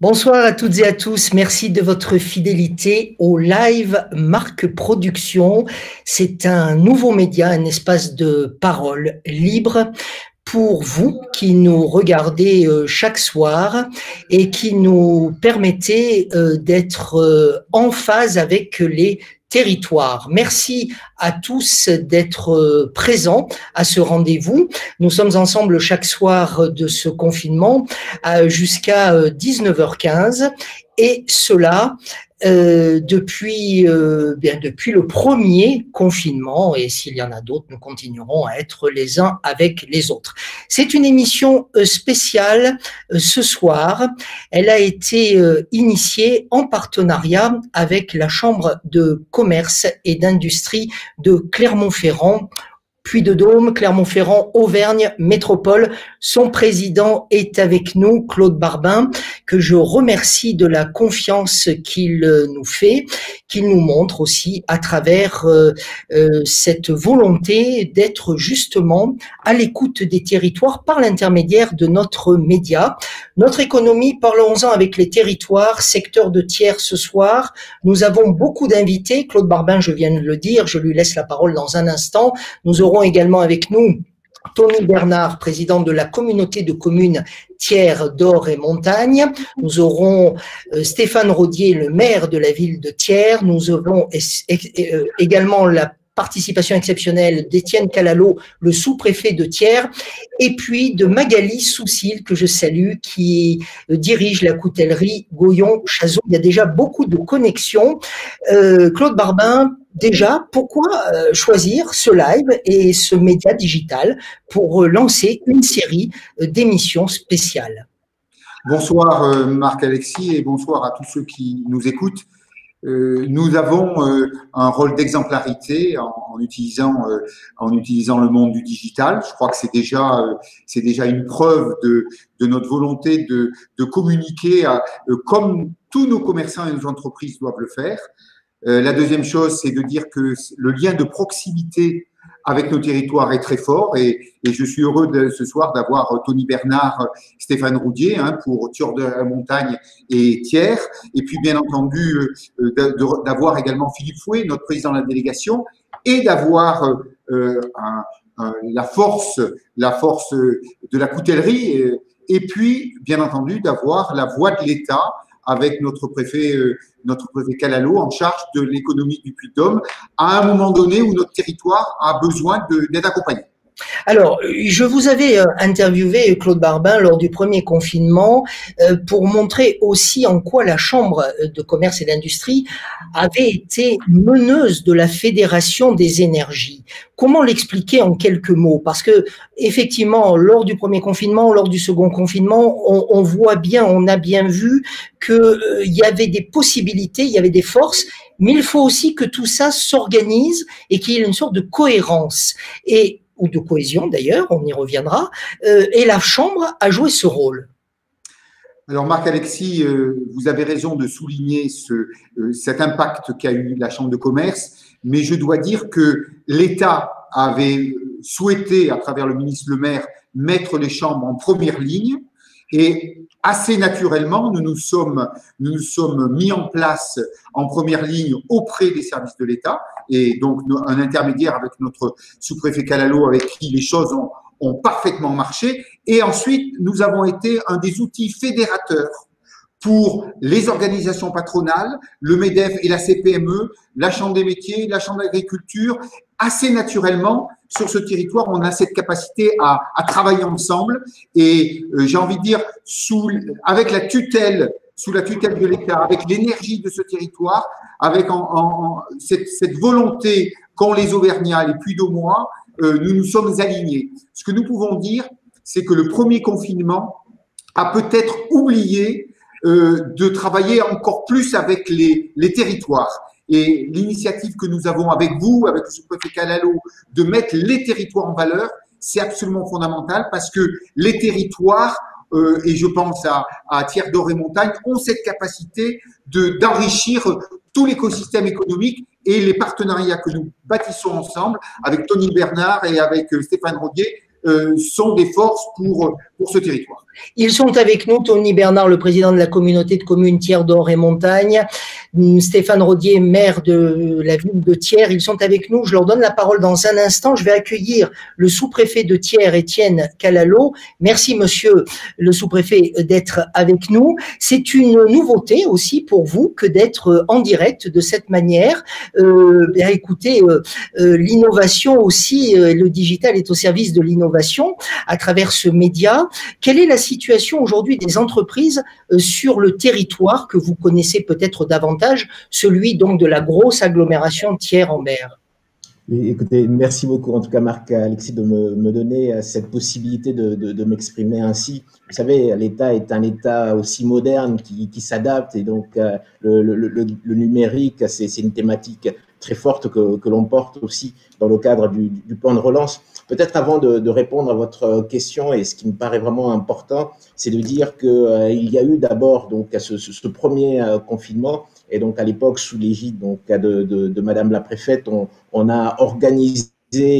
Bonsoir à toutes et à tous. Merci de votre fidélité au live Marc Production. C'est un nouveau média, un espace de parole libre pour vous qui nous regardez chaque soir et qui nous permettez d'être en phase avec les territoires. Merci à tous d'être présents à ce rendez-vous. Nous sommes ensemble chaque soir de ce confinement jusqu'à 19h15 et cela depuis le premier confinement, et s'il y en a d'autres, nous continuerons à être les uns avec les autres. C'est une émission spéciale ce soir. Elle a été initiée en partenariat avec la Chambre de commerce et d'industrie de Clermont-Ferrand, Puy-de-Dôme, Clermont-Ferrand, Auvergne, Métropole. Son président est avec nous, Claude Barbin, que je remercie de la confiance qu'il nous fait, qu'il nous montre aussi à travers cette volonté d'être justement à l'écoute des territoires par l'intermédiaire de notre média. Notre économie, parlons-en avec les territoires, secteur de tiers ce soir. Nous avons beaucoup d'invités. Claude Barbin, je viens de le dire, je lui laisse la parole dans un instant. Nous aurons également avec nous Tony Bernard, président de la communauté de communes Thiers, d'Or et Montagne. Nous aurons Stéphane Rodier, le maire de la ville de Thiers. Nous aurons également la participation exceptionnelle d'Étienne Calalo, le sous-préfet de Thiers, et puis de Magali Soussil, que je salue, qui dirige la coutellerie Goyon-Chazot. Il y a déjà beaucoup de connexions. Claude Barbin, déjà, pourquoi choisir ce live et ce média digital pour lancer une série d'émissions spéciales? Bonsoir Marc-Alexis et bonsoir à tous ceux qui nous écoutent. Nous avons un rôle d'exemplarité en utilisant le monde du digital. Je crois que c'est déjà une preuve de notre volonté de communiquer comme tous nos commerçants et nos entreprises doivent le faire. La deuxième chose, c'est de dire que le lien de proximité avec nos territoires est très fort et je suis heureux ce soir d'avoir Tony Bernard, Stéphane Roudier pour Thiers de la Montagne et Thiers, et puis bien entendu d'avoir également Philippe Fouet, notre président de la délégation, et d'avoir la force de la coutellerie, et puis bien entendu d'avoir la voix de l'État avec notre préfet Calalo en charge de l'économie du Puy-de-Dôme à un moment donné où notre territoire a besoin d'être accompagné. Alors, je vous avais interviewé, Claude Barbin, lors du premier confinement pour montrer aussi en quoi la Chambre de commerce et d'industrie avait été meneuse de la Fédération des énergies. Comment l'expliquer en quelques mots? Parce que, effectivement, lors du premier confinement, lors du second confinement, on voit bien, on a bien vu qu'il y avait des possibilités, il y avait des forces, mais il faut aussi que tout ça s'organise et qu'il y ait une sorte de cohérence. Ou de cohésion d'ailleurs, on y reviendra, et la Chambre a joué ce rôle. Alors Marc-Alexis, vous avez raison de souligner cet impact qu'a eu la Chambre de commerce, mais je dois dire que l'État avait souhaité, à travers le ministre Le Maire, mettre les chambres en première ligne, et assez naturellement, nous nous sommes mis en place en première ligne auprès des services de l'État, et donc un intermédiaire avec notre sous-préfet Calalo, avec qui les choses ont parfaitement marché. Et ensuite, nous avons été un des outils fédérateurs pour les organisations patronales, le MEDEF et la CPME, la Chambre des métiers, la Chambre d'agriculture. Assez naturellement, sur ce territoire, on a cette capacité à travailler ensemble. Et j'ai envie de dire, sous la tutelle de l'État, avec l'énergie de ce territoire, avec cette volonté qu'ont les Auvergnats, les Puy-de-Dômois, nous nous sommes alignés. Ce que nous pouvons dire, c'est que le premier confinement a peut-être oublié de travailler encore plus avec les territoires. Et l'initiative que nous avons avec vous, avec le sous-préfet Calalo, de mettre les territoires en valeur, c'est absolument fondamental parce que les territoires, et je pense à Thiers, d'Or et Montagne, ont cette capacité d'enrichir tout l'écosystème économique, et les partenariats que nous bâtissons ensemble avec Tony Bernard et avec Stéphane Rodier sont des forces pour ce territoire. Ils sont avec nous, Tony Bernard, le président de la communauté de communes Thiers d'Or et Montagne, Stéphane Rodier, maire de la ville de Thiers. Ils sont avec nous. Je leur donne la parole dans un instant. Je vais accueillir le sous-préfet de Thiers, Étienne Calalo. Merci, monsieur le sous-préfet, d'être avec nous. C'est une nouveauté aussi pour vous que d'être en direct de cette manière. Écoutez, l'innovation aussi, le digital est au service de l'innovation à travers ce média. Quelle est la situation aujourd'hui des entreprises sur le territoire que vous connaissez peut-être davantage, celui donc de la grosse agglomération Thiers-en-Berre? Oui, écoutez, merci beaucoup en tout cas Marc-Alexis de me donner cette possibilité de m'exprimer ainsi. Vous savez, l'État est un État aussi moderne qui s'adapte et donc le numérique, c'est une thématique très forte que l'on porte aussi dans le cadre du plan de relance. Peut-être avant de répondre à votre question, et ce qui me paraît vraiment important, c'est de dire qu'il y a eu d'abord donc ce premier confinement, et donc à l'époque sous l'égide donc de Madame la préfète, on a organisé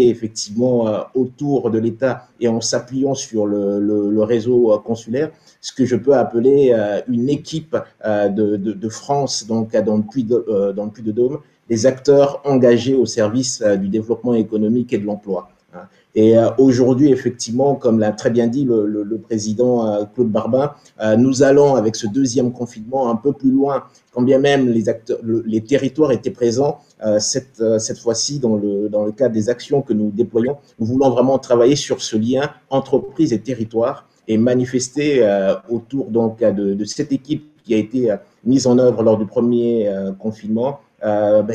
effectivement autour de l'État et en s'appuyant sur le réseau consulaire, ce que je peux appeler une équipe de France donc dans le Puy-de-Dôme, des acteurs engagés au service du développement économique et de l'emploi. Et aujourd'hui, effectivement, comme l'a très bien dit le président Claude Barbin, nous allons avec ce deuxième confinement un peu plus loin, quand bien même les territoires étaient présents. Cette fois-ci, dans le cadre des actions que nous déployons, nous voulons vraiment travailler sur ce lien entreprise et territoire et manifester autour donc de cette équipe qui a été mise en œuvre lors du premier confinement,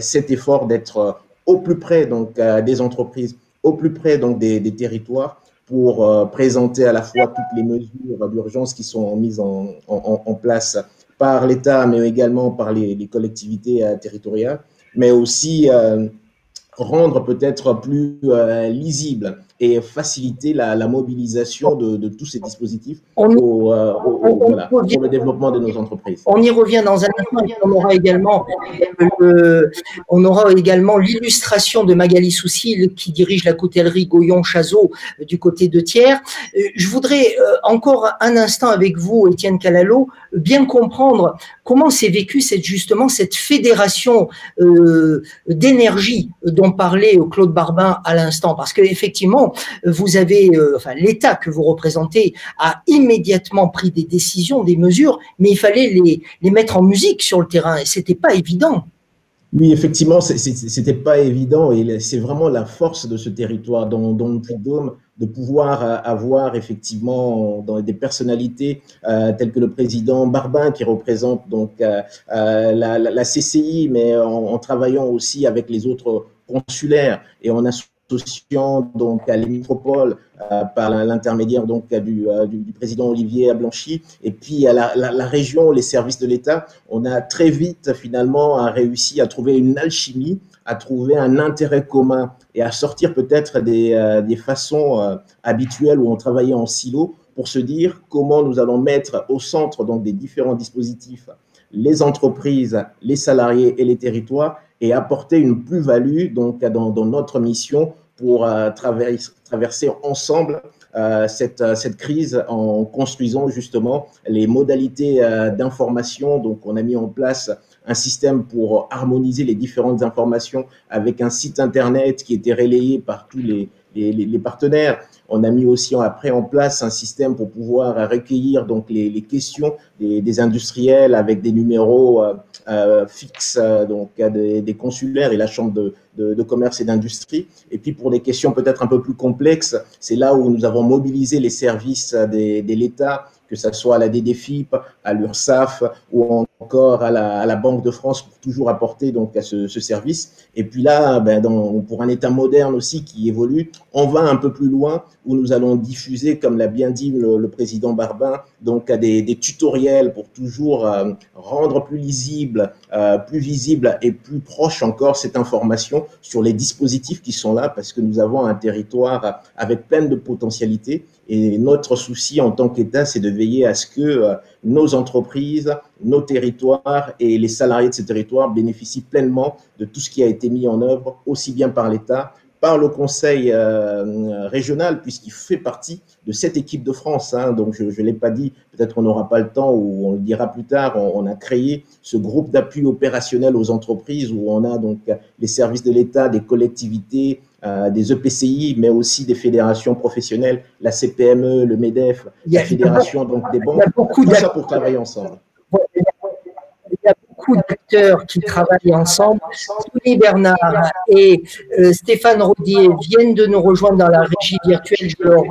cet effort d'être au plus près donc des entreprises, au plus près donc des territoires pour présenter à la fois toutes les mesures d'urgence qui sont mises en place par l'État, mais également par les collectivités territoriales, mais aussi rendre peut-être plus lisible et faciliter la mobilisation de tous ces dispositifs pour le développement de nos entreprises. On y revient dans un instant. On aura également l'illustration de Magali Soussil qui dirige la coutellerie Goyon-Chazot du côté de Thiers. Je voudrais encore un instant avec vous, Étienne Calalo, bien comprendre comment s'est vécue justement cette fédération d'énergie dont parlait Claude Barbin à l'instant, parce qu'effectivement, vous avez, l'État que vous représentez a immédiatement pris des décisions, des mesures, mais il fallait les mettre en musique sur le terrain et c'était pas évident. Oui, effectivement, c'était pas évident et c'est vraiment la force de ce territoire dans le Puy-de-Dôme de pouvoir avoir effectivement dans des personnalités telles que le président Barbin qui représente donc la CCI, mais en travaillant aussi avec les autres consulaires et en associant donc à les métropoles par l'intermédiaire donc du président Olivier Ablanchy et puis à la région, les services de l'État, on a très vite finalement réussi à trouver une alchimie, à trouver un intérêt commun et à sortir peut-être des façons habituelles où on travaillait en silo pour se dire comment nous allons mettre au centre donc des différents dispositifs les entreprises, les salariés et les territoires et apporter une plus-value donc dans notre mission pour traverser ensemble cette crise en construisant justement les modalités d'information. Donc, on a mis en place un système pour harmoniser les différentes informations avec un site internet qui était relayé par tous les partenaires. On a mis aussi après en place un système pour pouvoir recueillir donc les questions des industriels avec des numéros fixes donc des consulaires et la chambre de commerce et d'industrie. Et puis pour des questions peut-être un peu plus complexes, c'est là où nous avons mobilisé les services de l'État, que ce soit à la DDFiP, à l'URSSAF ou encore à la Banque de France pour toujours apporter donc à ce service. Et puis là, pour un État moderne aussi qui évolue, on va un peu plus loin où nous allons diffuser, comme l'a bien dit le président Barbin, donc à des tutoriels pour toujours rendre plus lisible, plus visible et plus proche encore cette information sur les dispositifs qui sont là parce que nous avons un territoire avec plein de potentialités. Et notre souci en tant qu'État, c'est de veiller à ce que nos entreprises, nos territoires et les salariés de ces territoires bénéficient pleinement de tout ce qui a été mis en œuvre, aussi bien par l'État, par le conseil régional, puisqu'il fait partie de cette équipe de France. Hein. Donc, je ne l'ai pas dit, peut-être qu'on n'aura pas le temps ou on le dira plus tard. On a créé ce groupe d'appui opérationnel aux entreprises où on a donc les services de l'État, des collectivités, des EPCI, mais aussi des fédérations professionnelles, la CPME, le MEDEF, la fédération donc des banques, tout ça pour travailler ensemble. Il y a beaucoup d'acteurs qui travaillent ensemble. Tony Bernard et Stéphane Rodier viennent de nous rejoindre dans la régie virtuelle. Je leur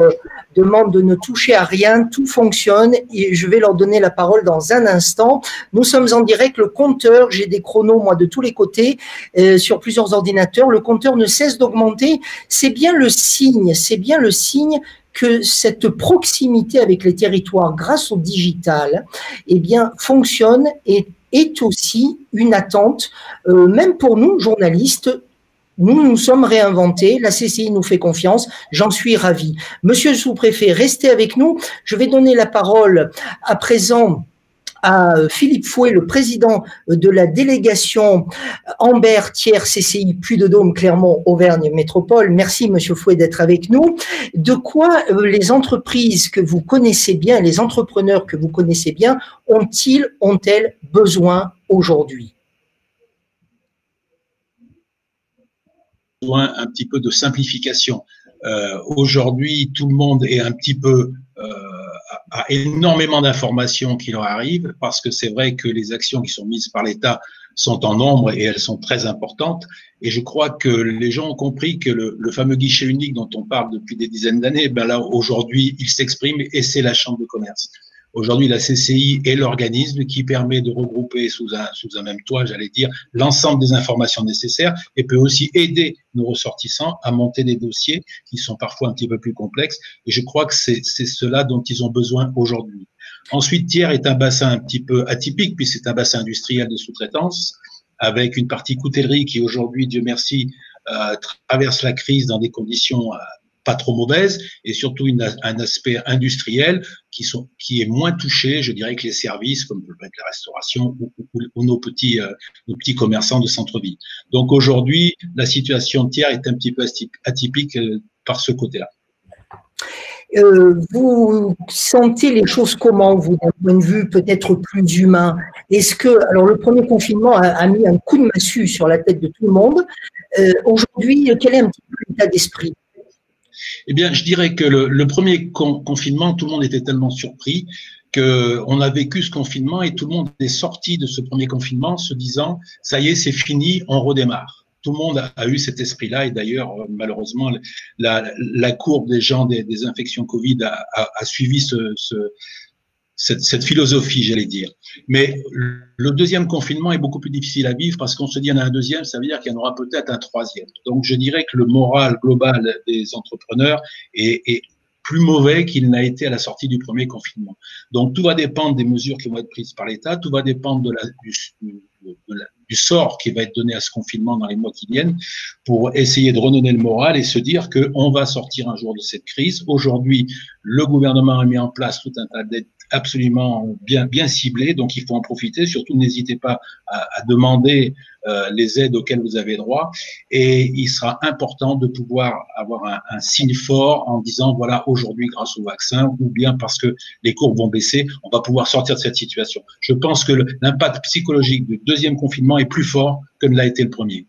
demande de ne toucher à rien, tout fonctionne et je vais leur donner la parole dans un instant. Nous sommes en direct, le compteur, j'ai des chronos moi de tous les côtés sur plusieurs ordinateurs, le compteur ne cesse d'augmenter, c'est bien le signe que cette proximité avec les territoires grâce au digital, eh bien, fonctionne et est aussi une attente, même pour nous, journalistes. Nous nous sommes réinventés, la CCI nous fait confiance, j'en suis ravi. Monsieur le sous-préfet, restez avec nous. Je vais donner la parole à présent à Philippe Fouet, le président de la délégation Ambert Thiers CCI Puy-de-Dôme Clermont Auvergne Métropole. Merci Monsieur Fouet d'être avec nous. De quoi les entreprises que vous connaissez bien, les entrepreneurs que vous connaissez bien, ont-elles besoin aujourd'hui? Un petit peu de simplification. Aujourd'hui, tout le monde est un petit peu a énormément d'informations qui leur arrivent parce que c'est vrai que les actions qui sont mises par l'État sont en nombre et elles sont très importantes. Et je crois que les gens ont compris que le fameux guichet unique dont on parle depuis des dizaines d'années, ben là aujourd'hui, il s'exprime et c'est la Chambre de commerce. Aujourd'hui, la CCI est l'organisme qui permet de regrouper sous un même toit, j'allais dire, l'ensemble des informations nécessaires et peut aussi aider nos ressortissants à monter des dossiers qui sont parfois un petit peu plus complexes. Et je crois que c'est cela dont ils ont besoin aujourd'hui. Ensuite, Thiers est un bassin un petit peu atypique puisque c'est un bassin industriel de sous-traitance avec une partie coutellerie qui aujourd'hui, Dieu merci, traverse la crise dans des conditions pas trop mauvaise et surtout un aspect industriel qui est moins touché, je dirais, que les services comme peut être la restauration ou nos petits commerçants de centre-ville. Donc aujourd'hui, la situation de Thiers est un petit peu atypique par ce côté-là. Vous sentez les choses comment, vous, d'un point de vue peut-être plus humain? Est-ce que, alors le premier confinement a mis un coup de massue sur la tête de tout le monde. Aujourd'hui, quel est un petit peu l'état d'esprit? Eh bien, je dirais que le premier confinement, tout le monde était tellement surpris qu'on a vécu ce confinement et tout le monde est sorti de ce premier confinement se disant « ça y est, c'est fini, on redémarre ». Tout le monde a eu cet esprit-là et d'ailleurs, malheureusement, la courbe des gens des infections Covid a suivi cette philosophie, j'allais dire. Mais le deuxième confinement est beaucoup plus difficile à vivre parce qu'on se dit il y en a un deuxième, ça veut dire qu'il y en aura peut-être un troisième. Donc je dirais que le moral global des entrepreneurs est plus mauvais qu'il n'a été à la sortie du premier confinement. Donc tout va dépendre des mesures qui vont être prises par l'État, tout va dépendre du sort qui va être donné à ce confinement dans les mois qui viennent pour essayer de redonner le moral et se dire qu'on va sortir un jour de cette crise. Aujourd'hui, le gouvernement a mis en place tout un tas d'aides absolument bien ciblées, donc il faut en profiter. Surtout, n'hésitez pas à demander les aides auxquelles vous avez droit et il sera important de pouvoir avoir un signe fort en disant voilà, aujourd'hui grâce au vaccin ou bien parce que les courbes vont baisser, on va pouvoir sortir de cette situation. Je pense que l'impact psychologique du deuxième confinement est plus fort que ne l'a été le premier.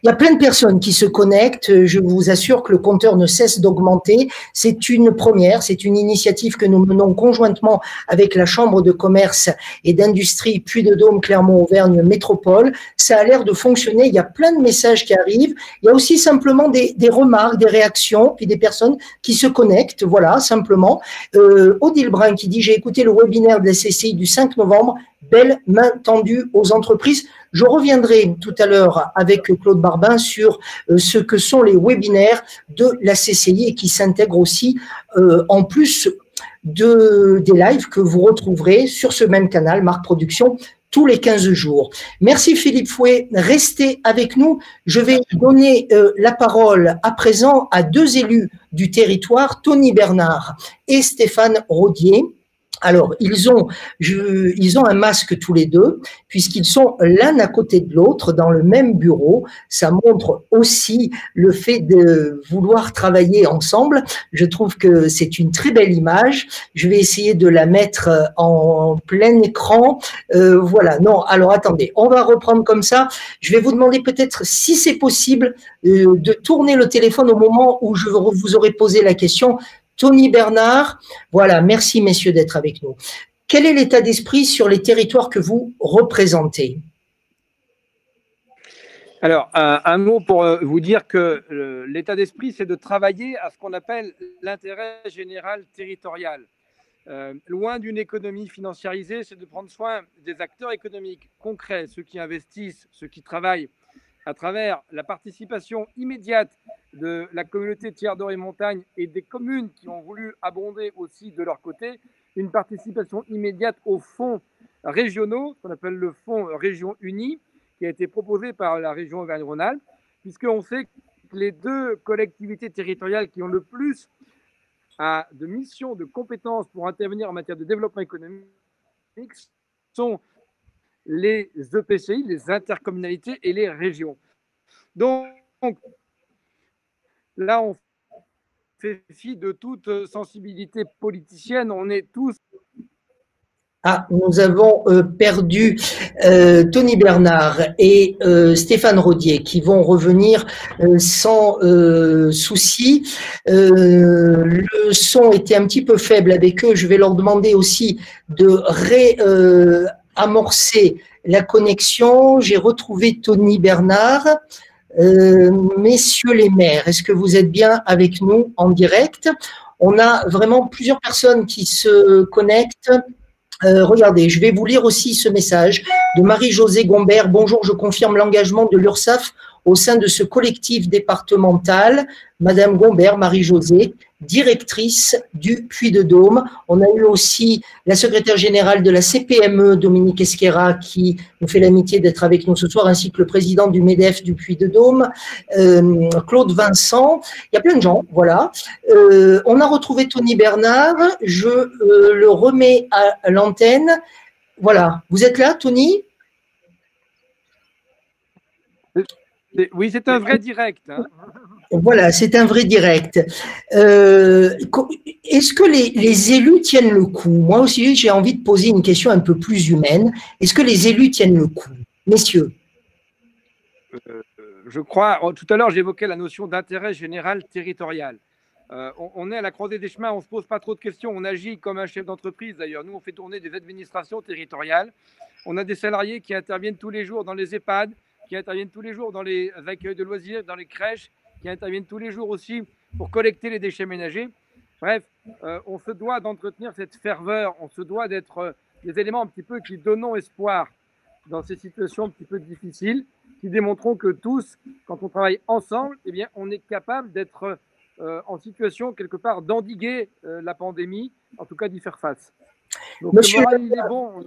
Il y a plein de personnes qui se connectent. Je vous assure que le compteur ne cesse d'augmenter. C'est une première, c'est une initiative que nous menons conjointement avec la Chambre de commerce et d'industrie Puy-de-Dôme Clermont Auvergne Métropole. Ça a l'air de fonctionner. Il y a plein de messages qui arrivent. Il y a aussi simplement des remarques, des réactions, puis des personnes qui se connectent. Voilà, simplement. Odile Brun qui dit « J'ai écouté le webinaire de la CCI du 5 novembre. Belle main tendue aux entreprises ». Je reviendrai tout à l'heure avec Claude Barbin sur ce que sont les webinaires de la CCI et qui s'intègrent aussi en plus des lives que vous retrouverez sur ce même canal, Marc Production, tous les 15 jours. Merci Philippe Fouet, restez avec nous. Je vais donner la parole à présent à deux élus du territoire, Tony Bernard et Stéphane Rodier. Alors, ils ont un masque tous les deux, puisqu'ils sont l'un à côté de l'autre dans le même bureau. Ça montre aussi le fait de vouloir travailler ensemble. Je trouve que c'est une très belle image. Je vais essayer de la mettre en plein écran. Voilà, non, alors attendez, on va reprendre comme ça. Je vais vous demander peut-être, si c'est possible, de tourner le téléphone au moment où je vous aurai posé la question. Tony Bernard, voilà, merci messieurs d'être avec nous. Quel est l'état d'esprit sur les territoires que vous représentez? Alors, un mot pour vous dire que l'état d'esprit, c'est de travailler à ce qu'on appelle l'intérêt général territorial. Loin d'une économie financiarisée, c'est de prendre soin des acteurs économiques concrets, ceux qui investissent, ceux qui travaillent à travers la participation immédiate de la communauté Tiers d'Or et Montagne et des communes qui ont voulu abonder aussi de leur côté, une participation immédiate aux fonds régionaux, qu'on appelle le fonds Région Unie, qui a été proposé par la région Auvergne-Rhône-Alpes, puisqu'on sait que les deux collectivités territoriales qui ont le plus de missions, de compétences pour intervenir en matière de développement économique sont les EPCI, les intercommunalités et les régions. Donc là, on fait fi de toute sensibilité politicienne. On est tous... Ah, nous avons perdu Tony Bernard et Stéphane Rodier qui vont revenir sans souci. Le son était un petit peu faible avec eux. Je vais leur demander aussi de réamorcer la connexion. J'ai retrouvé Tony Bernard. Messieurs les maires, est-ce que vous êtes bien avec nous en direct? On a vraiment plusieurs personnes qui se connectent. Regardez, je vais vous lire aussi ce message de Marie-Josée Gombert. Bonjour, je confirme l'engagement de l'URSSAF au sein de ce collectif départemental. Madame Gombert, Marie-Josée, directrice du Puy-de-Dôme. On a eu aussi la secrétaire générale de la CPME, Dominique Esquera, qui nous fait l'amitié d'être avec nous ce soir, ainsi que le président du MEDEF du Puy-de-Dôme, Claude Vincent. Il y a plein de gens, voilà. On a retrouvé Tony Bernard. Je le remets à l'antenne. Voilà. Vous êtes là, Tony ? Oui, c'est un vrai direct. Hein. Voilà, c'est un vrai direct. Est-ce que les élus tiennent le coup? Moi aussi, j'ai envie de poser une question un peu plus humaine. Est-ce que les élus tiennent le coup? Messieurs. Je crois, tout à l'heure, j'évoquais la notion d'intérêt général territorial. On est à la croisée des chemins, on ne se pose pas trop de questions, on agit comme un chef d'entreprise d'ailleurs. Nous, on fait tourner des administrations territoriales. On a des salariés qui interviennent tous les jours dans les EHPAD, qui interviennent tous les jours dans les accueils de loisirs, dans les crèches, qui interviennent tous les jours aussi pour collecter les déchets ménagers. Bref, on se doit d'entretenir cette ferveur, on se doit d'être des éléments un petit peu qui donnent espoir dans ces situations un petit peu difficiles, qui démontreront que tous, quand on travaille ensemble, eh bien, on est capable d'être en situation quelque part d'endiguer la pandémie, en tout cas d'y faire face. Donc le moral, il est bon.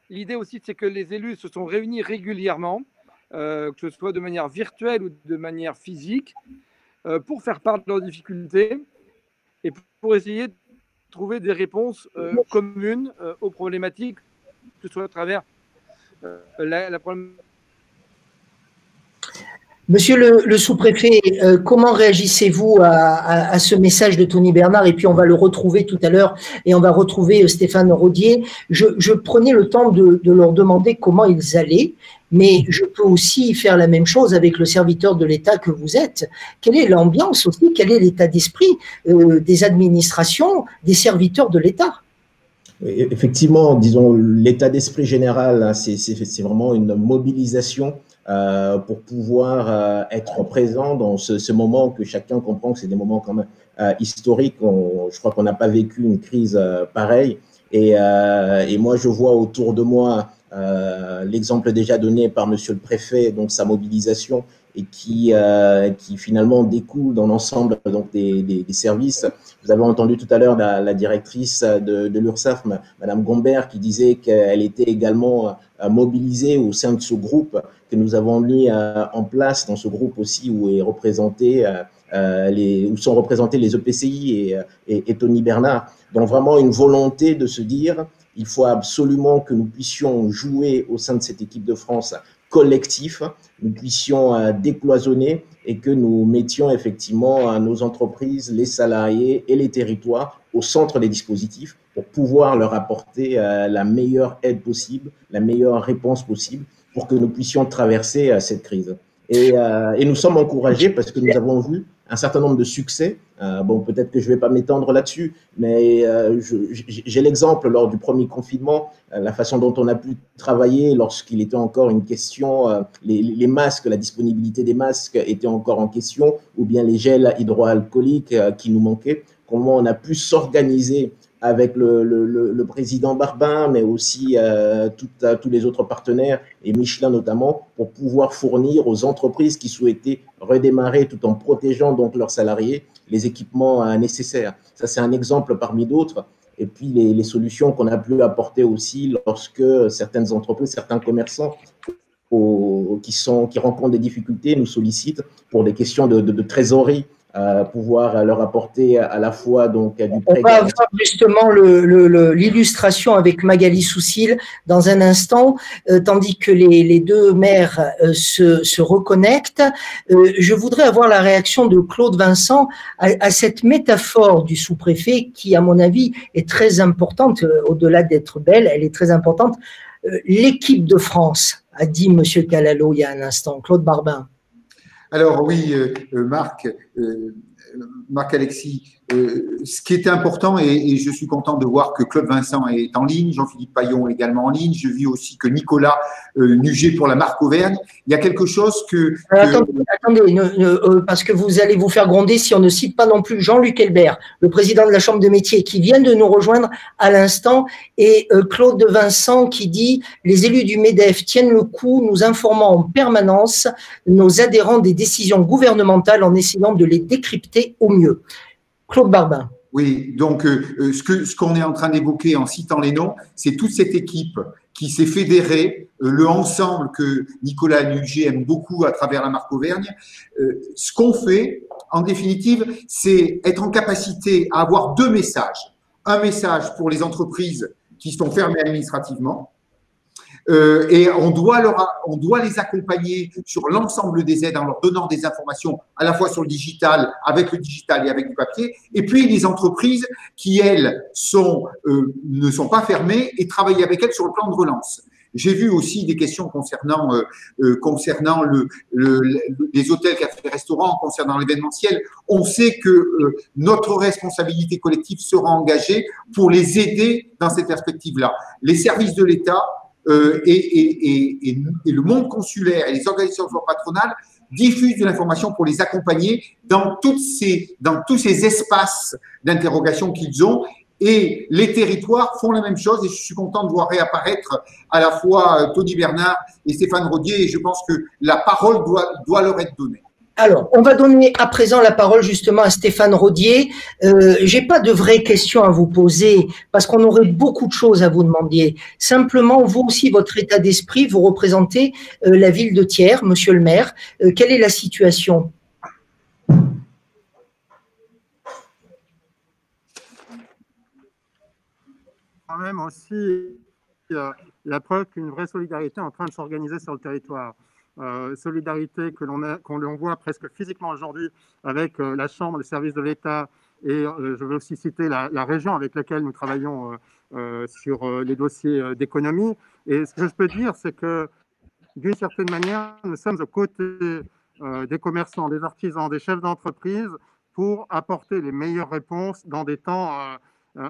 L'idée aussi, c'est que les élus se sont réunis régulièrement, que ce soit de manière virtuelle ou de manière physique, pour faire part de leurs difficultés et pour essayer de trouver des réponses communes aux problématiques, que ce soit à travers la problématique. Monsieur le sous-préfet, comment réagissez-vous à ce message de Tony Bernard? Et puis on va le retrouver tout à l'heure et on va retrouver Stéphane Rodier. Je prenais le temps de leur demander comment ils allaient, mais je peux aussi faire la même chose avec le serviteur de l'État que vous êtes. Quelle est l'ambiance aussi? Quel est l'état d'esprit des administrations, des serviteurs de l'État? Effectivement, disons, l'état d'esprit général, hein, c'est vraiment une mobilisation pour pouvoir être présent dans ce moment que chacun comprend que c'est des moments quand même historiques. Je crois qu'on n'a pas vécu une crise pareille. Et moi, je vois autour de moi l'exemple déjà donné par Monsieur le Préfet, donc sa mobilisation et qui finalement découle dans l'ensemble donc des services. Vous avez entendu tout à l'heure la directrice de l'URSSAF, Madame Gombert, qui disait qu'elle était également mobilisée au sein de ce groupe que nous avons mis en place, dans ce groupe aussi où est représenté où sont représentés les EPCI et Tony Bernard. Donc vraiment une volonté de se dire il faut absolument que nous puissions jouer au sein de cette équipe de France collectif, nous puissions décloisonner et que nous mettions effectivement nos entreprises, les salariés et les territoires au centre des dispositifs pour pouvoir leur apporter la meilleure aide possible, la meilleure réponse possible pour que nous puissions traverser cette crise. Et nous sommes encouragés parce que nous avons vu un certain nombre de succès. Bon, peut-être que je ne vais pas m'étendre là-dessus, mais j'ai l'exemple lors du premier confinement, la façon dont on a pu travailler lorsqu'il était encore une question, les masques, la disponibilité des masques était encore en question, ou bien les gels hydroalcooliques qui nous manquaient, comment on a pu s'organiser avec le président Barbin, mais aussi tous les autres partenaires, et Michelin notamment, pour pouvoir fournir aux entreprises qui souhaitaient redémarrer tout en protégeant donc leurs salariés les équipements nécessaires. Ça, c'est un exemple parmi d'autres. Et puis, les solutions qu'on a pu apporter aussi lorsque certaines entreprises, certains commerçants qui rencontrent des difficultés nous sollicitent pour des questions de trésorerie, pouvoir leur apporter à la fois donc du prêt. On va avoir justement l'illustration avec Magali Soussil dans un instant, tandis que les deux maires se reconnectent. Je voudrais avoir la réaction de Claude Vincent à cette métaphore du sous-préfet qui, à mon avis, est très importante, au-delà d'être belle, elle est très importante. L'équipe de France, a dit M. Calalo il y a un instant. Claude Barbin. Alors oui, Marc-Alexis, ce qui était important, et je suis content de voir que Claude Vincent est en ligne, Jean-Philippe Paillon également en ligne, je vis aussi que Nicolas Nuget pour la marque Auvergne. Il y a quelque chose Attendez, parce que vous allez vous faire gronder si on ne cite pas non plus Jean-Luc Helbert, le président de la Chambre de métier, qui vient de nous rejoindre à l'instant, et Claude Vincent qui dit « Les élus du MEDEF tiennent le coup, nous informant en permanence nos adhérents des décisions gouvernementales en essayant de les décrypter au mieux. » Claude Barbin. Oui, donc ce qu'on est en train d'évoquer en citant les noms, c'est toute cette équipe qui s'est fédérée, le ensemble que Nicolas Nuget aime beaucoup à travers la marque Auvergne. Ce qu'on fait, en définitive, c'est être en capacité à avoir deux messages. Un message pour les entreprises qui sont fermées administrativement, et on doit les accompagner sur l'ensemble des aides en leur donnant des informations à la fois sur le digital, avec le digital et avec du papier. Et puis les entreprises qui, elles, ne sont pas fermées et travailler avec elles sur le plan de relance. J'ai vu aussi des questions concernant les hôtels, cafés, restaurants, concernant l'événementiel. On sait que notre responsabilité collective sera engagée pour les aider dans cette perspective-là. Les services de l'État et le monde consulaire et les organisations patronales diffusent de l'information pour les accompagner dans tous ces espaces d'interrogation qu'ils ont. Et les territoires font la même chose et je suis content de voir réapparaître à la fois Tony Bernard et Stéphane Rodier et je pense que la parole doit leur être donnée. Alors, on va donner à présent la parole justement à Stéphane Rodier. J'ai pas de vraies questions à vous poser parce qu'on aurait beaucoup de choses à vous demander. Simplement, vous aussi, votre état d'esprit, vous représentez la ville de Thiers, monsieur le maire. Quelle est la situation ? Quand même aussi la preuve qu'une vraie solidarité est en train de s'organiser sur le territoire. Solidarité qu'on voit presque physiquement aujourd'hui avec la Chambre, le service de l'État et je veux aussi citer la région avec laquelle nous travaillons sur les dossiers d'économie. Et ce que je peux dire, c'est que d'une certaine manière, nous sommes aux côtés des commerçants, des artisans, des chefs d'entreprise pour apporter les meilleures réponses dans des temps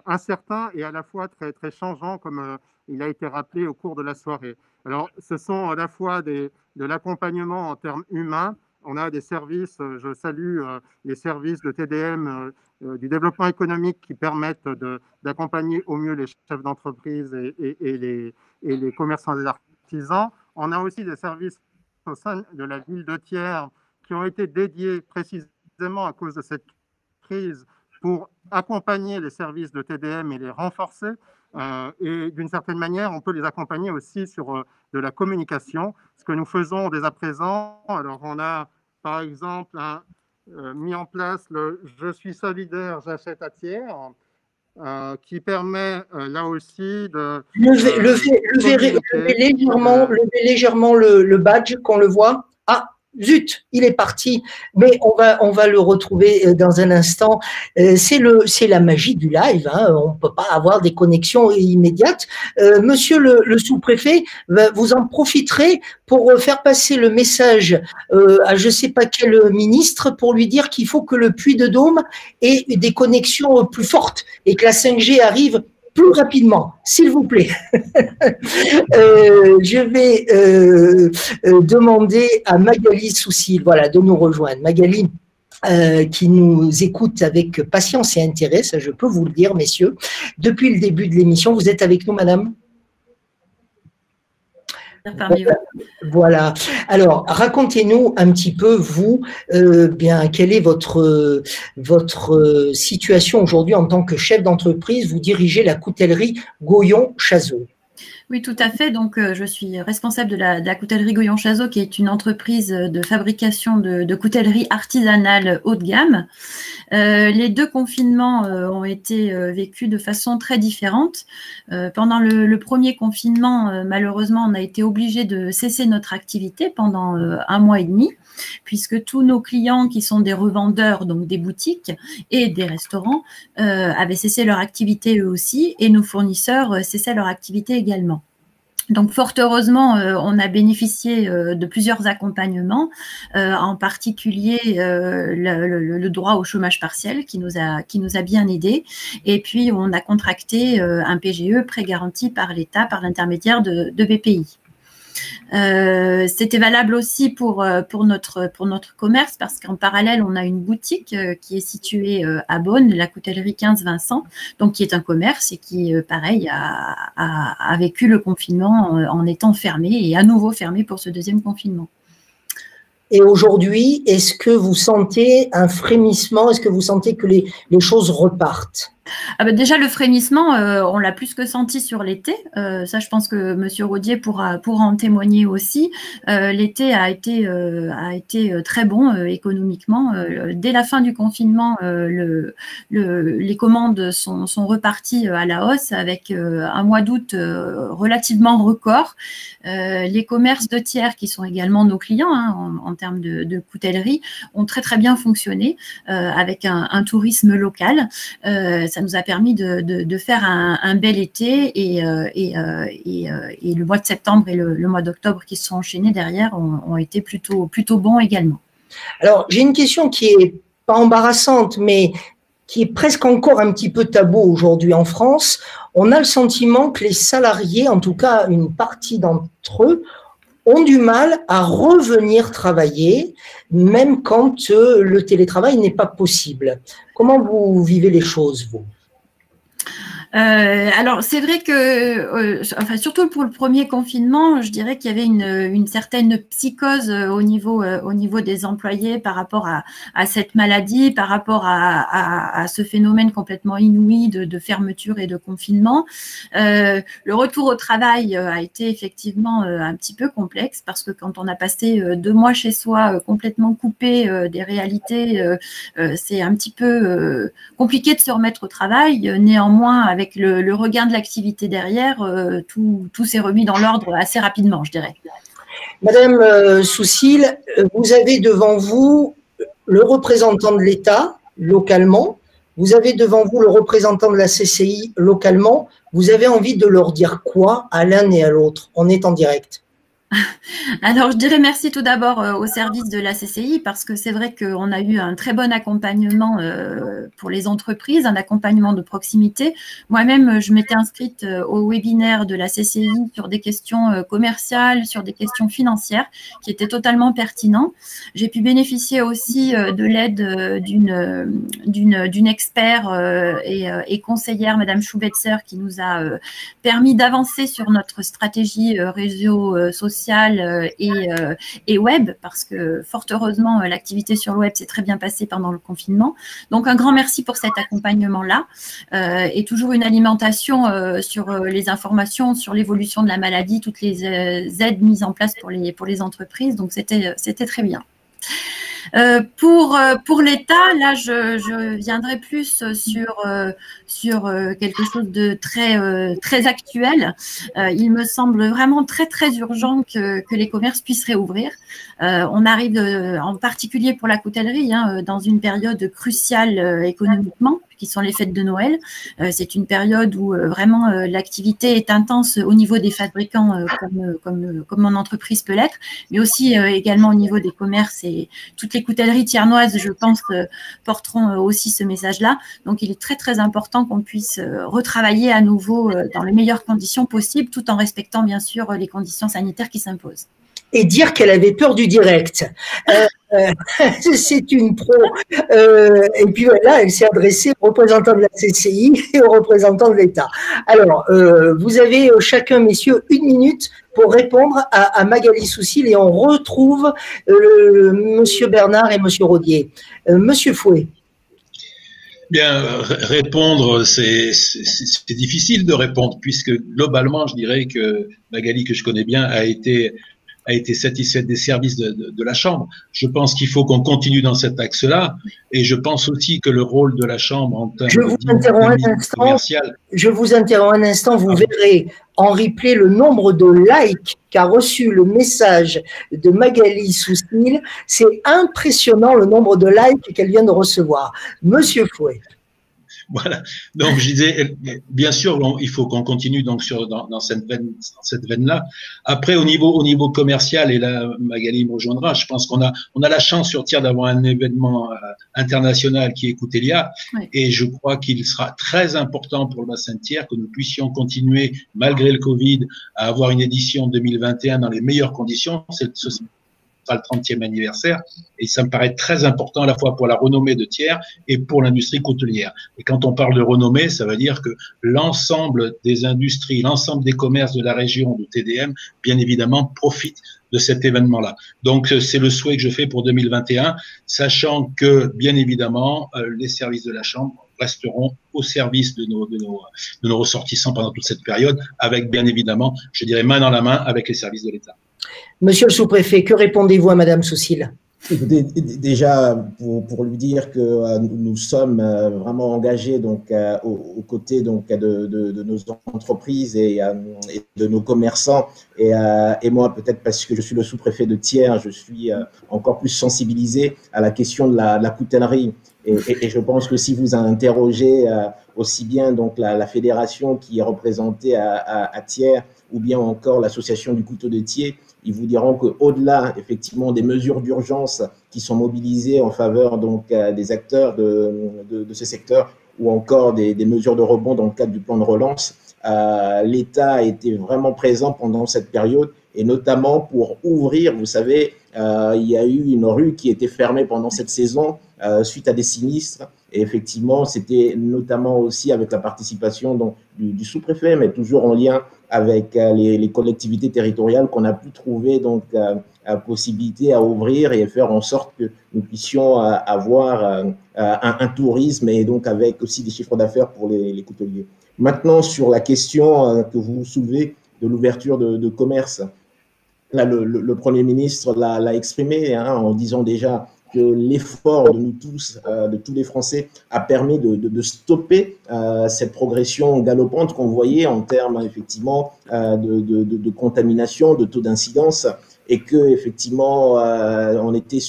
incertains et à la fois très, très changeants comme il a été rappelé au cours de la soirée. Alors, ce sont à la fois de l'accompagnement en termes humains. On a des services, je salue les services de TDM, du développement économique qui permettent d'accompagner au mieux les chefs d'entreprise et les commerçants et les artisans. On a aussi des services au sein de la ville de Thiers qui ont été dédiées précisément à cause de cette crise pour accompagner les services de TDM et les renforcer. Et d'une certaine manière, on peut les accompagner aussi sur de la communication, ce que nous faisons dès à présent. Alors, on a, par exemple, mis en place le « Je suis solidaire, j'achète à Thiers », qui permet là aussi de… Levez légèrement le badge, qu'on le voit. Ah, zut, il est parti, mais on va le retrouver dans un instant. C'est la magie du live, hein. On ne peut pas avoir des connexions immédiates. Monsieur le sous-préfet, vous en profiterez pour faire passer le message à je ne sais pas quel ministre pour lui dire qu'il faut que le Puy-de-Dôme ait des connexions plus fortes et que la 5G arrive plus rapidement, s'il vous plaît. Je vais demander à Magali Soussil, voilà, de nous rejoindre. Magali, qui nous écoute avec patience et intérêt, ça je peux vous le dire, messieurs. Depuis le début de l'émission, vous êtes avec nous, madame ? Voilà. Alors, racontez-nous un petit peu, vous, bien, quelle est votre situation aujourd'hui en tant que chef d'entreprise. Vous dirigez la coutellerie Goyon-Chazot. Oui, tout à fait. Donc, je suis responsable de la coutellerie Goyon-Chazot, qui est une entreprise de fabrication de coutellerie artisanale haut de gamme. Les deux confinements ont été vécus de façon très différente. Pendant le premier confinement, malheureusement, on a été obligé de cesser notre activité pendant 1 mois et demi, puisque tous nos clients qui sont des revendeurs, donc des boutiques et des restaurants, avaient cessé leur activité eux aussi, et nos fournisseurs cessaient leur activité également. Donc, fort heureusement, on a bénéficié de plusieurs accompagnements, en particulier le droit au chômage partiel qui nous a bien aidés. Et puis, on a contracté un PGE, prêt garanti par l'État, par l'intermédiaire de BPI. C'était valable aussi pour notre commerce, parce qu'en parallèle, on a une boutique qui est située à Beaune, la coutellerie 15 Vincent, donc qui est un commerce et qui, pareil, a vécu le confinement en étant fermé et à nouveau fermé pour ce deuxième confinement. Et aujourd'hui, est-ce que vous sentez un frémissement? Est-ce que vous sentez que les choses repartent? Déjà, le frémissement, on l'a plus que senti sur l'été. Ça, je pense que M. Rodier pourra en témoigner aussi. L'été a été très bon économiquement. Dès la fin du confinement, les commandes sont reparties à la hausse avec un mois d'août relativement record. Les commerces de tiers, qui sont également nos clients en termes de coutellerie, ont très très bien fonctionné avec un tourisme local. Ça nous a permis de faire un bel été et le mois de septembre et le mois d'octobre qui se sont enchaînés derrière ont été plutôt bons également. Alors, j'ai une question qui est pas embarrassante, mais qui est presque encore un petit peu tabou aujourd'hui en France. On a le sentiment que les salariés, en tout cas une partie d'entre eux, ont du mal à revenir travailler, même quand le télétravail n'est pas possible. Comment vous vivez les choses, vous ? Alors, c'est vrai que, surtout pour le premier confinement, je dirais qu'il y avait une certaine psychose au niveau des employés par rapport à cette maladie, par rapport à ce phénomène complètement inouï de fermeture et de confinement. Le retour au travail a été effectivement un petit peu complexe, parce que quand on a passé 2 mois chez soi complètement coupé des réalités, c'est un petit peu compliqué de se remettre au travail. Néanmoins, avec le regain de l'activité derrière, tout s'est remis dans l'ordre assez rapidement, je dirais. Madame Soussil, vous avez devant vous le représentant de l'État localement, vous avez devant vous le représentant de la CCI localement. Vous avez envie de leur dire quoi à l'un et à l'autre? On est en direct. Alors, je dirais merci tout d'abord au service de la CCI, parce que c'est vrai qu'on a eu un très bon accompagnement pour les entreprises, un accompagnement de proximité. Moi-même, je m'étais inscrite au webinaire de la CCI sur des questions commerciales, sur des questions financières, qui étaient totalement pertinents. J'ai pu bénéficier aussi de l'aide d'une expert et conseillère, Madame Schubetzer, qui nous a permis d'avancer sur notre stratégie réseau social social et web, parce que fort heureusement, l'activité sur le web s'est très bien passée pendant le confinement. Donc, un grand merci pour cet accompagnement-là et toujours une alimentation sur les informations, sur l'évolution de la maladie, toutes les aides mises en place pour les entreprises. Donc, c'était très bien. Pour l'État, là, je viendrai plus sur quelque chose de très actuel. Il me semble vraiment très urgent que les commerces puissent réouvrir. On arrive, en particulier pour la coutellerie, dans une période cruciale économiquement, qui sont les fêtes de Noël. C'est une période où vraiment l'activité est intense au niveau des fabricants, comme mon entreprise peut l'être, mais aussi également au niveau des commerces, et toutes les coutelleries thiernoises, je pense, porteront aussi ce message-là. Donc, il est très important qu'on puisse retravailler à nouveau dans les meilleures conditions possibles, tout en respectant bien sûr les conditions sanitaires qui s'imposent. Et dire qu'elle avait peur du direct. C'est une pro. Et puis là, elle s'est adressée aux représentants de la CCI et aux représentants de l'État. Alors, vous avez chacun, messieurs, 1 minute pour répondre à Magali Soucile, et on retrouve Monsieur Bernard et Monsieur Rodier. Monsieur Fouet. Bien, répondre, c'est difficile de répondre, puisque globalement, je dirais que Magali, que je connais bien, a été satisfaite des services de la Chambre. Je pense qu'il faut qu'on continue dans cet axe-là, et je pense aussi que le rôle de la Chambre en termes de commercial… Je vous interromps un instant, vous verrez en replay le nombre de likes qu'a reçu le message de Magali Soucile. C'est impressionnant le nombre de likes qu'elle vient de recevoir. Monsieur Fouet. Voilà. Donc, je disais, bien sûr, il faut qu'on continue donc dans cette veine-là. Après, au niveau commercial, et là, Magali me rejoindra, je pense qu'on a la chance sur Thiers d'avoir un événement international qui est Coutelia, oui. Et je crois qu'il sera très important pour le bassin de Thiers que nous puissions continuer, malgré le Covid, à avoir une édition 2021 dans les meilleures conditions. Ce sera le 30e anniversaire, et ça me paraît très important à la fois pour la renommée de Thiers et pour l'industrie coutelière. Et quand on parle de renommée, ça veut dire que l'ensemble des industries, l'ensemble des commerces de la région de TDM, bien évidemment, profitent de cet événement-là. Donc, c'est le souhait que je fais pour 2021, sachant que, bien évidemment, les services de la Chambre resteront au service de nos ressortissants pendant toute cette période, avec, bien évidemment, je dirais, main dans la main avec les services de l'État. Monsieur le sous-préfet, que répondez-vous à Madame Soucile? Écoutez, déjà, pour lui dire que nous sommes vraiment engagés donc, aux côtés donc, de nos entreprises et de nos commerçants. Et moi, peut-être parce que je suis le sous-préfet de Thiers, je suis encore plus sensibilisé à la question de la coutellerie. Et je pense que si vous interrogez aussi bien donc, la fédération qui est représentée à Thiers, ou bien encore l'association du couteau de Thiers, ils vous diront qu'au-delà, effectivement, des mesures d'urgence qui sont mobilisées en faveur donc, des acteurs de ce secteur, ou encore des mesures de rebond dans le cadre du plan de relance, l'État a été vraiment présent pendant cette période, et notamment pour ouvrir, vous savez, il y a eu une rue qui était fermée pendant cette saison suite à des sinistres. Et effectivement, c'était notamment aussi avec la participation donc, du sous-préfet, mais toujours en lien avec les collectivités territoriales, qu'on a pu trouver donc possibilité à ouvrir et faire en sorte que nous puissions avoir un tourisme, et donc avec aussi des chiffres d'affaires pour les couteliers. Maintenant, sur la question que vous soulevez de l'ouverture de commerce, là, le Premier ministre l'a exprimé en disant déjà que l'effort de nous tous, de tous les Français, a permis de stopper cette progression galopante qu'on voyait en termes effectivement de contamination, de taux d'incidence, et que effectivement on était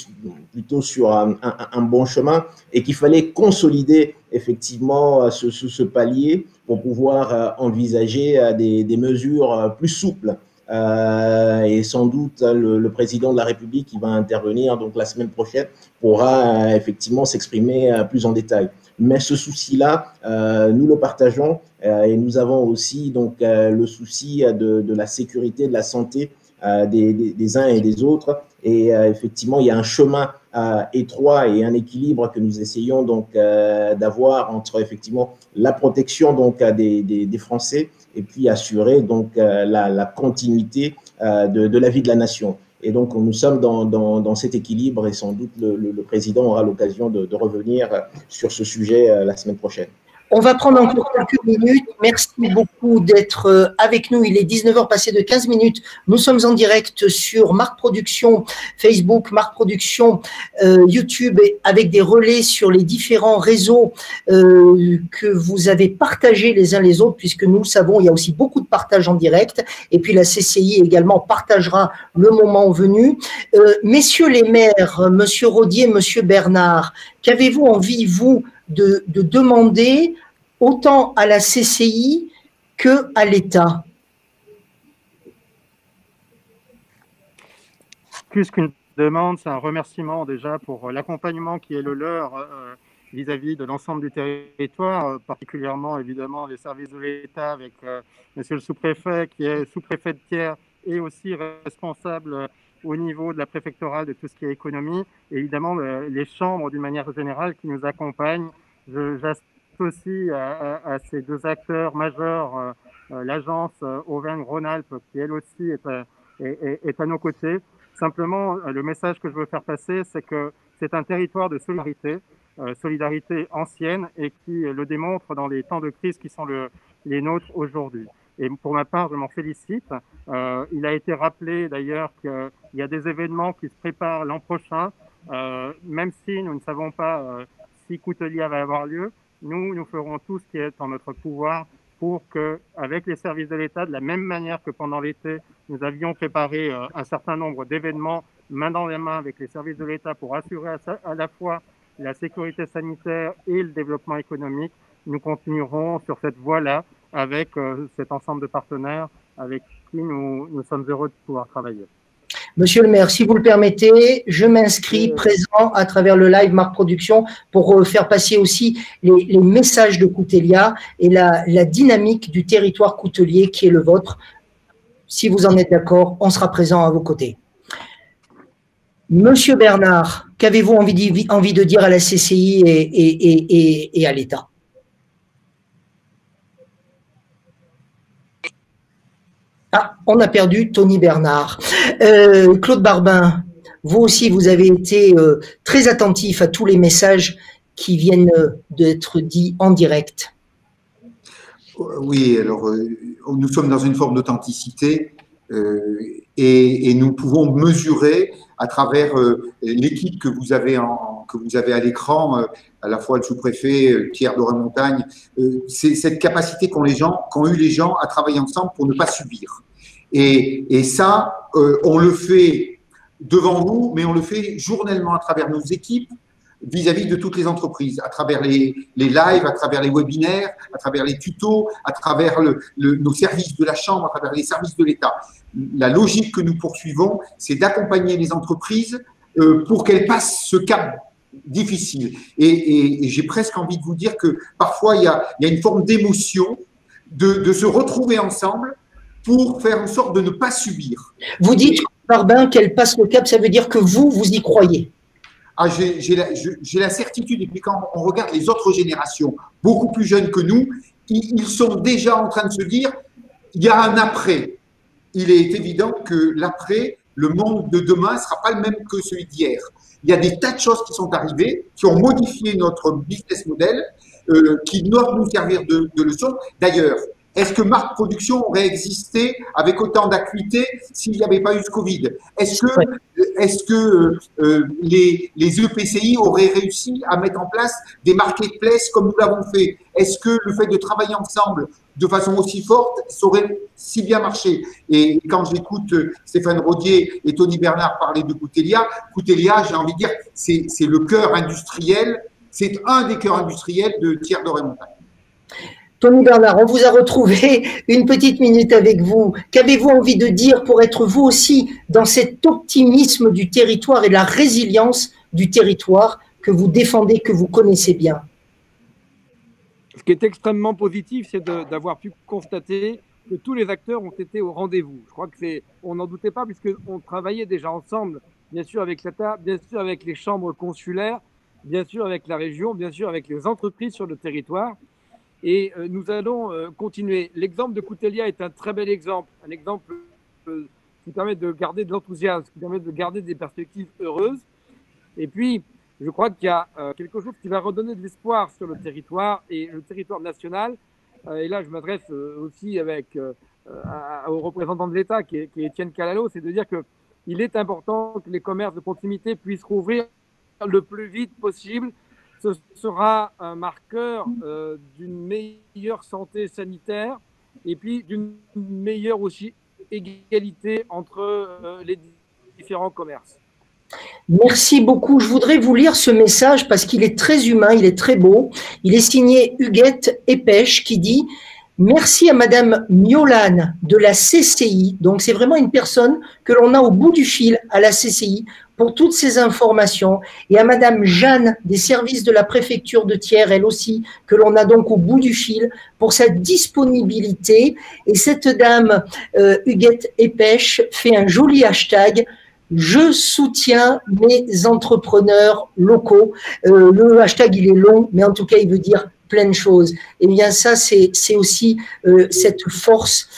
plutôt sur un bon chemin, et qu'il fallait consolider effectivement ce palier pour pouvoir envisager des mesures plus souples. Et sans doute le président de la République qui va intervenir donc la semaine prochaine pourra effectivement s'exprimer plus en détail. Mais ce souci-là, nous le partageons, et nous avons aussi donc le souci de la sécurité, de la santé des uns et des autres. Et effectivement, il y a un chemin étroit et un équilibre que nous essayons donc d'avoir entre effectivement la protection donc des Français et puis assurer donc la continuité de la vie de la nation. Et donc, nous sommes dans cet équilibre et sans doute le président aura l'occasion de revenir sur ce sujet la semaine prochaine. On va prendre encore quelques minutes. Merci beaucoup d'être avec nous. Il est 19h passé de 15 minutes. Nous sommes en direct sur Marc Production, Facebook, Marc Production, YouTube, avec des relais sur les différents réseaux que vous avez partagés les uns les autres, puisque nous le savons, il y a aussi beaucoup de partage en direct. Et puis la CCI également partagera le moment venu. Messieurs les maires, Monsieur Rodier, Monsieur Bernard, qu'avez-vous envie, vous, de demander autant à la CCI qu'à l'État? Plus qu'une demande, c'est un remerciement déjà pour l'accompagnement qui est le leur vis-à-vis de l'ensemble du territoire, particulièrement évidemment les services de l'État avec monsieur le sous-préfet qui est sous-préfet de Thiers et aussi responsable au niveau de la préfectorale de tout ce qui est économie, et évidemment les chambres d'une manière générale qui nous accompagnent. J'assiste aussi à ces deux acteurs majeurs, l'agence Auvergne-Rhône-Alpes qui elle aussi est à nos côtés. Simplement, le message que je veux faire passer, c'est que c'est un territoire de solidarité, solidarité ancienne et qui le démontre dans les temps de crise qui sont les nôtres aujourd'hui. Et pour ma part, je m'en félicite. Il a été rappelé d'ailleurs qu'il y a des événements qui se préparent l'an prochain, même si nous ne savons pas si Coutelia va avoir lieu. Nous ferons tout ce qui est en notre pouvoir pour que, avec les services de l'État, de la même manière que pendant l'été, nous avions préparé un certain nombre d'événements main dans la main avec les services de l'État pour assurer à la fois la sécurité sanitaire et le développement économique. Nous continuerons sur cette voie-là avec cet ensemble de partenaires avec qui nous sommes heureux de pouvoir travailler. Monsieur le maire, si vous le permettez, je m'inscris présent à travers le live Marc Production pour faire passer aussi les messages de Coutelia et la dynamique du territoire coutelier qui est le vôtre. Si vous en êtes d'accord, on sera présent à vos côtés. Monsieur Bernard, qu'avez-vous envie de dire à la CCI et à l'État? Ah, on a perdu Tony Bernard. Claude Barbin, vous aussi, vous avez été très attentif à tous les messages qui viennent d'être dits en direct. Oui, alors nous sommes dans une forme d'authenticité et nous pouvons mesurer à travers l'équipe que vous avez à l'écran, à la fois le sous-préfet, Pierre Doré-Montagne, c'est cette capacité qu'ont eu les gens à travailler ensemble pour ne pas subir. Et ça, on le fait devant vous, mais on le fait journellement à travers nos équipes, vis-à-vis de toutes les entreprises, à travers les lives, à travers les webinaires, à travers les tutos, à travers nos services de la Chambre, à travers les services de l'État. La logique que nous poursuivons, c'est d'accompagner les entreprises pour qu'elles passent ce cap difficile. Et j'ai presque envie de vous dire que parfois, il y a une forme d'émotion de se retrouver ensemble pour faire en sorte de ne pas subir. Vous dites, Barbin, qu'elle passe le cap, ça veut dire que vous y croyez? Ah, j'ai la certitude, et puis quand on regarde les autres générations, beaucoup plus jeunes que nous, ils sont déjà en train de se dire, il y a un après. Il est évident que l'après, le monde de demain ne sera pas le même que celui d'hier. Il y a des tas de choses qui sont arrivées, qui ont modifié notre business model, qui doivent nous servir de leçon. D'ailleurs, est-ce que Marc Production aurait existé avec autant d'acuité s'il n'y avait pas eu ce Covid? Est-ce que les EPCI auraient réussi à mettre en place des marketplaces comme nous l'avons fait? Est-ce que le fait de travailler ensemble de façon aussi forte, ça aurait si bien marché? Et quand j'écoute Stéphane Rodier et Tony Bernard parler de Coutelia, j'ai envie de dire, c'est le cœur industriel, c'est un des cœurs industriels de Thiers Doré-Montagne. Tony Bernard, on vous a retrouvé une petite minute avec vous. Qu'avez-vous envie de dire pour être vous aussi dans cet optimisme du territoire et la résilience du territoire que vous défendez, que vous connaissez bien? Ce qui est extrêmement positif, c'est d'avoir pu constater que tous les acteurs ont été au rendez-vous. Je crois que on n'en doutait pas puisqu'on travaillait déjà ensemble bien sûr avec l'État, bien sûr avec les chambres consulaires, bien sûr avec la région, bien sûr avec les entreprises sur le territoire. Et nous allons continuer. L'exemple de Coutelia est un très bel exemple, un exemple qui permet de garder de l'enthousiasme, qui permet de garder des perspectives heureuses. Et puis, je crois qu'il y a quelque chose qui va redonner de l'espoir sur le territoire et le territoire national. Et là, je m'adresse aussi au représentant de l'État, qui est Étienne Calalo, c'est de dire qu'il est important que les commerces de proximité puissent rouvrir le plus vite possible. Ce sera un marqueur d'une meilleure santé sanitaire et puis d'une meilleure aussi égalité entre les différents commerces. Merci beaucoup. Je voudrais vous lire ce message parce qu'il est très humain, il est très beau. Il est signé Huguette Epèche qui dit « Merci à Madame Miolane de la CCI ». Donc, c'est vraiment une personne que l'on a au bout du fil à la CCI pour toutes ces informations. Et à Madame Jeanne des services de la préfecture de Thiers, elle aussi, que l'on a donc au bout du fil pour sa disponibilité. Et cette dame, Huguette Epèche, fait un joli hashtag « Je soutiens mes entrepreneurs locaux ». Le hashtag, il est long, mais en tout cas, il veut dire plein de choses. Et bien ça, c'est aussi cette force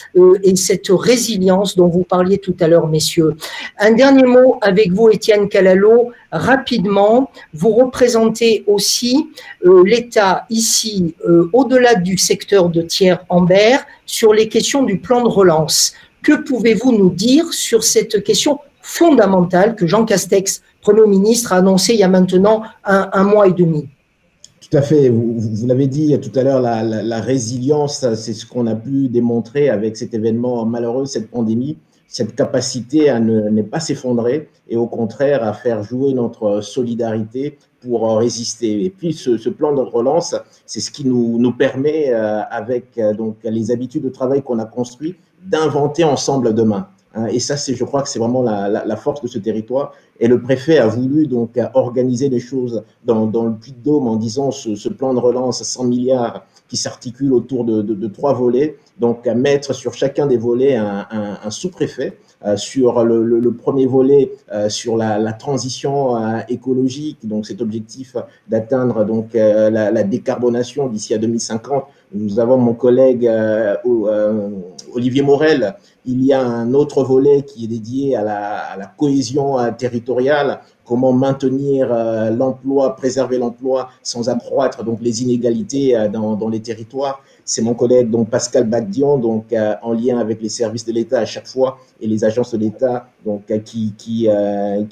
et cette résilience dont vous parliez tout à l'heure, messieurs. Un dernier mot avec vous, Étienne Calalo. Rapidement, vous représentez aussi l'État ici, au-delà du secteur de Thiers-Ambert, sur les questions du plan de relance. Que pouvez-vous nous dire sur cette question fondamentale que Jean Castex, Premier ministre, a annoncée il y a maintenant un mois et demi? Tout à fait. Vous l'avez dit tout à l'heure, la résilience, c'est ce qu'on a pu démontrer avec cet événement malheureux, cette pandémie, cette capacité à ne pas s'effondrer et au contraire à faire jouer notre solidarité pour résister. Et puis ce plan de relance, c'est ce qui nous permet, avec donc les habitudes de travail qu'on a construites, d'inventer ensemble demain. Et ça, je crois que c'est vraiment la force de ce territoire. Et le préfet a voulu donc organiser les choses dans le Puy-de-Dôme en disant ce plan de relance à 100 milliards qui s'articule autour de 3 volets. Donc, à mettre sur chacun des volets un sous-préfet. Sur le premier volet, sur la transition écologique, donc cet objectif d'atteindre donc la décarbonation d'ici à 2050. Nous avons mon collègue Olivier Morel. Il y a un autre volet qui est dédié à la cohésion territoriale, comment maintenir l'emploi, préserver l'emploi sans accroître donc les inégalités dans les territoires. C'est mon collègue donc Pascal Bagdian, donc en lien avec les services de l'État à chaque fois et les agences de l'État donc qui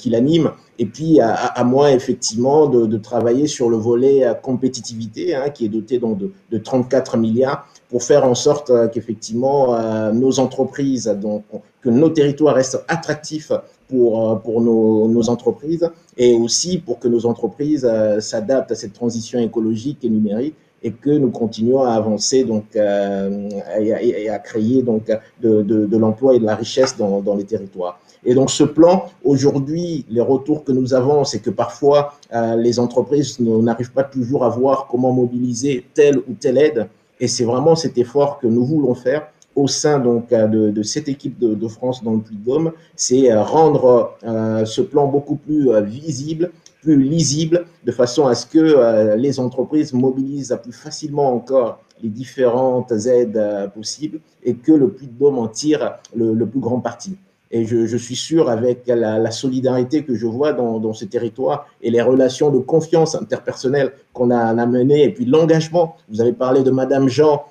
l'animent. Et puis à moi effectivement de travailler sur le volet compétitivité qui est doté donc de 34 milliards pour faire en sorte qu'effectivement nos entreprises, donc que nos territoires restent attractifs pour nos entreprises et aussi pour que nos entreprises s'adaptent à cette transition écologique et numérique et que nous continuons à avancer donc et à créer donc de l'emploi et de la richesse dans les territoires. Et donc ce plan, aujourd'hui, les retours que nous avons, c'est que parfois les entreprises n'arrivent pas toujours à voir comment mobiliser telle ou telle aide. Et c'est vraiment cet effort que nous voulons faire au sein donc de cette équipe de France dans le Puy-de-Dôme, c'est rendre ce plan beaucoup plus visible, plus lisible, de façon à ce que les entreprises mobilisent plus facilement encore les différentes aides possibles et que le Puy-de-Dôme en tire le plus grand parti. Et je suis sûr, avec la solidarité que je vois dans ce territoire et les relations de confiance interpersonnelle qu'on a menées, et puis l'engagement. Vous avez parlé de Madame Jean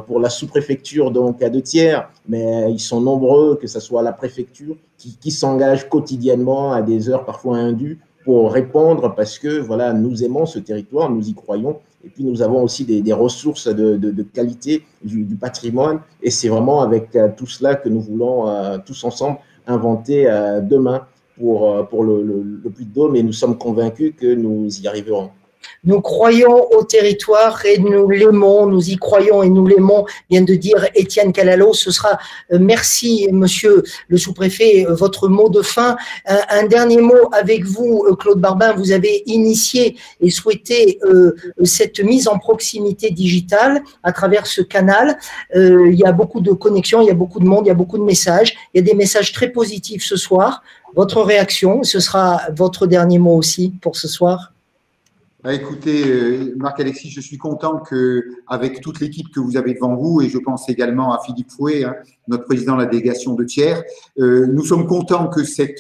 pour la sous-préfecture donc de Thiers, mais ils sont nombreux, que ce soit la préfecture, qui s'engagent quotidiennement à des heures parfois indues pour répondre, parce que voilà, nous aimons ce territoire, nous y croyons. Et puis, nous avons aussi des ressources de qualité, du patrimoine. Et c'est vraiment avec tout cela que nous voulons tous ensemble inventer demain pour le Puy-de-Dôme. Et nous sommes convaincus que nous y arriverons. Nous croyons au territoire et nous l'aimons, nous y croyons et nous l'aimons, vient de dire Étienne Calalo. Ce sera, merci monsieur le sous-préfet, votre mot de fin. Un dernier mot avec vous, Claude Barbin, vous avez initié et souhaité cette mise en proximité digitale à travers ce canal. Il y a beaucoup de connexions, il y a beaucoup de monde, il y a beaucoup de messages. Il y a des messages très positifs ce soir. Votre réaction, ce sera votre dernier mot aussi pour ce soir. Bah, écoutez, Marc-Alexis, je suis content qu'avec toute l'équipe que vous avez devant vous, et je pense également à Philippe Fouet, hein, notre président de la délégation de Thiers, nous sommes contents que ces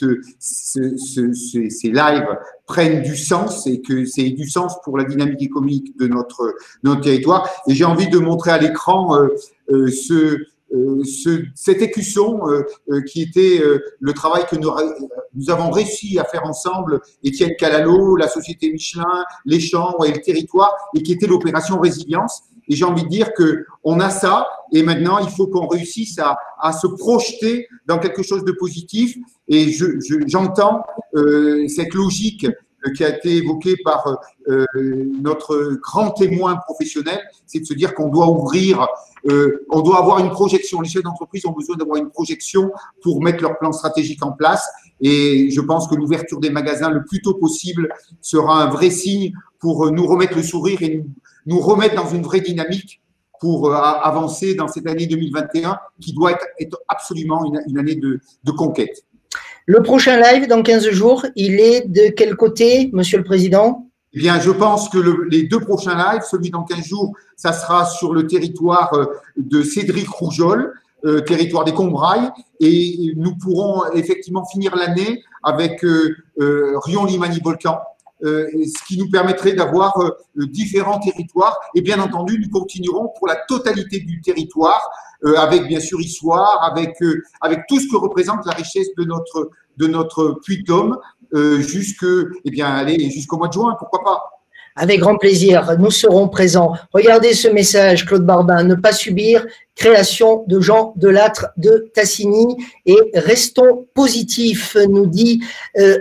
lives prennent du sens et que c'est du sens pour la dynamique économique de notre territoire. Et j'ai envie de montrer à l'écran cet écusson qui était le travail que nous avons réussi à faire ensemble, Étienne Calalo, la société Michelin, les chambres et le territoire, et qui était l'opération Résilience. Et j'ai envie de dire que on a ça, et maintenant il faut qu'on réussisse à se projeter dans quelque chose de positif. Et j'entends cette logique qui a été évoquée par notre grand témoin professionnel, c'est de se dire qu'on doit ouvrir, on doit avoir une projection. Les chefs d'entreprise ont besoin d'avoir une projection pour mettre leur plan stratégique en place. Et je pense que l'ouverture des magasins le plus tôt possible sera un vrai signe pour nous remettre le sourire et nous remettre dans une vraie dynamique pour avancer dans cette année 2021 qui doit être absolument une année de conquête. Le prochain live dans 15 jours, il est de quel côté, Monsieur le Président? Eh bien, je pense que les deux prochains lives, celui dans 15 jours, ça sera sur le territoire de Cédric Rougeol, territoire des Combrailles, et nous pourrons effectivement finir l'année avec Rion-Limani-Volcan, ce qui nous permettrait d'avoir différents territoires. Et bien entendu, nous continuerons pour la totalité du territoire, avec bien sûr Issoire, avec tout ce que représente la richesse de notre Puy-de-Dôme, jusqu'au mois de juin, pourquoi pas. Avec grand plaisir, nous serons présents. Regardez ce message, Claude Barbin, ne pas subir, création de Jean Delattre de Tassigny, et restons positifs, nous dit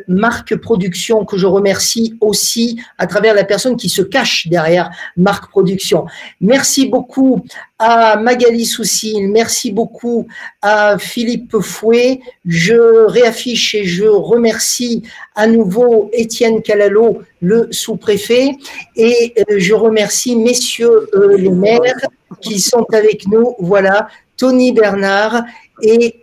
Marc Production, que je remercie aussi à travers la personne qui se cache derrière Marc Production. Merci beaucoup à Magali Soussil, merci beaucoup à Philippe Fouet. Je réaffiche et je remercie à nouveau Étienne Calalo, le sous-préfet, et je remercie messieurs les maires qui sont avec nous. Voilà, Tony Bernard et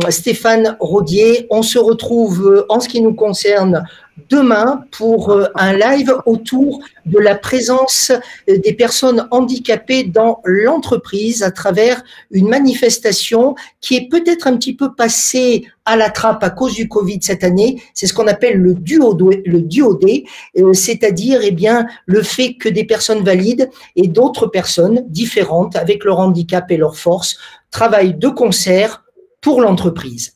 Stéphane Rodier. On se retrouve en ce qui nous concerne demain pour un live autour de la présence des personnes handicapées dans l'entreprise à travers une manifestation qui est peut-être un petit peu passée à la trappe à cause du Covid cette année. C'est ce qu'on appelle le duodé, c'est-à-dire le fait que des personnes valides et d'autres personnes différentes avec leur handicap et leur force travaillent de concert pour l'entreprise.